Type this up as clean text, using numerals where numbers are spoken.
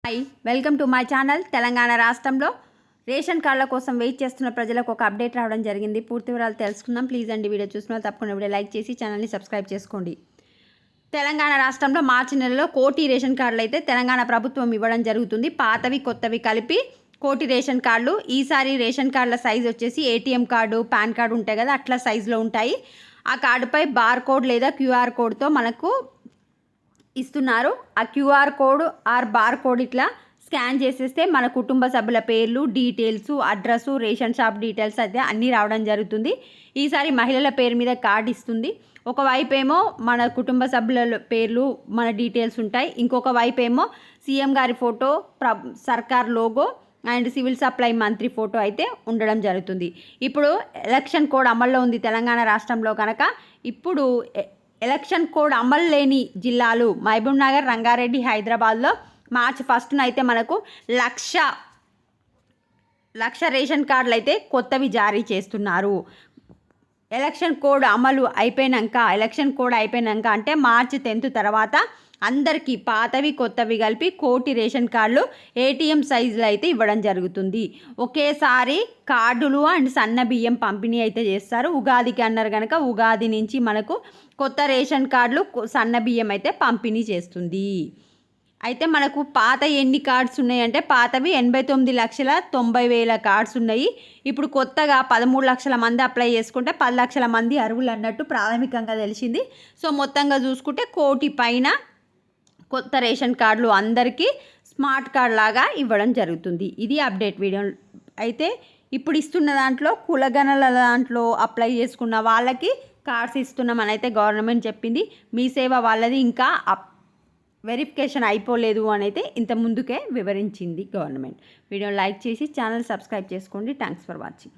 Hi, welcome to my channel. Telangana రాష్ట్రంలో ration కార్డుల కోసం వెయిట్ చేస్తున్న ప్రజలకు ఒక అప్డేట్ రావడం జరిగింది. పూర్తి వివరాలు తెలుసుకుందాం. ప్లీజ్ అండి, వీడియో చూసిన వాళ్ళు తప్పకుండా వీడియో లైక్ చేసి ఛానల్ని సబ్స్క్రైబ్ చేసుకోండి. తెలంగాణ రాష్ట్రంలో మార్చి నెలలో 1 కోటి రేషన్ కార్డులు అయితే తెలంగాణ ప్రభుత్వం ఇవ్వడం జరుగుతుంది. పాతవి కొత్తవి కలిపి 1 కోటి రేషన్ కార్డులు. ఈసారి రేషన్ కార్డుల సైజు వచ్చేసి ఏటీఎం కార్డు, పాన్ కార్డు ఉంటాయి కదా, అట్లా సైజులో ఉంటాయి. ఆ కార్డుపై బార్ కోడ్ లేదా క్యూఆర్ కోడ్తో మనకు ఇస్తున్నారు. ఆ QR code or bar code ఇట్లా స్కాన్ చేసేస్తే మన కుటుంబ సభ్యుల పేర్లు, details, address, ration shop details అయితే అన్నీ రావడం జరుగుతుంది. ఈసారి మహిళల పేరు మీద కార్డు ఇస్తుంది. ఒకవైపు ఏమో మన కుటుంబ సభ్యుల పేర్లు, మన డీటెయిల్స్ ఉంటాయి. ఇంకొక వైపు ఏమో సీఎం గారి ఫోటో, సర్కార్ లోగో అండ్ సివిల్ సప్లై మంత్రి ఫోటో అయితే ఉండడం జరుగుతుంది. ఇప్పుడు ఎలక్షన్ కోడ్ అమల్లో ఉంది తెలంగాణ రాష్ట్రంలో కనుక ఇప్పుడు ఎలక్షన్ కోడ్ అమలు లేని జిల్లాలు మహబూబ్ నగర్, రంగారెడ్డి, హైదరాబాద్లో మార్చి 1న అయితే మనకు లక్ష రేషన్ కార్డులు అయితే కొత్తవి జారీ చేస్తున్నారు. ఎలక్షన్ కోడ్ అయిపోయినాక అంటే మార్చి 10 తర్వాత అందరికీ పాతవి కొత్తవి కలిపి 1 కోటి రేషన్ కార్డులు ఏటీఎం సైజులో అయితే ఇవ్వడం జరుగుతుంది. ఒకేసారి కార్డులు అండ్ సన్న బియ్యం పంపిణీ అయితే చేస్తారు. ఉగాదికి అన్నారు కనుక ఉగాది నుంచి మనకు కొత్త రేషన్ కార్డులు, సన్న బియ్యం అయితే పంపిణీ చేస్తుంది. అయితే మనకు పాత ఎన్ని కార్డ్స్ ఉన్నాయంటే పాతవి 89,90,000 కార్డ్స్ ఉన్నాయి. ఇప్పుడు కొత్తగా 13 లక్షల మంది అప్లై చేసుకుంటే 10 లక్షల మంది అర్హులు అన్నట్టు ప్రాథమికంగా తెలిసింది. సో మొత్తంగా చూసుకుంటే 1 కోటి పైన కొత్త రేషన్ కార్డులు అందరికీ స్మార్ట్ కార్డ్ లాగా ఇవ్వడం జరుగుతుంది. ఇది అప్డేట్ వీడియో. అయితే ఇప్పుడు ఇస్తున్న దాంట్లో కులగణల దాంట్లో అప్లై చేసుకున్న వాళ్ళకి కార్డ్స్ ఇస్తున్నామని అయితే గవర్నమెంట్ చెప్పింది. మీ సేవ వాళ్ళది ఇంకా వెరిఫికేషన్ అయిపోలేదు అని అయితే ఇంత ముందుకే వివరించింది గవర్నమెంట్. వీడియో లైక్ చేసి ఛానల్ సబ్స్క్రైబ్ చేసుకోండి. Thanks for watching.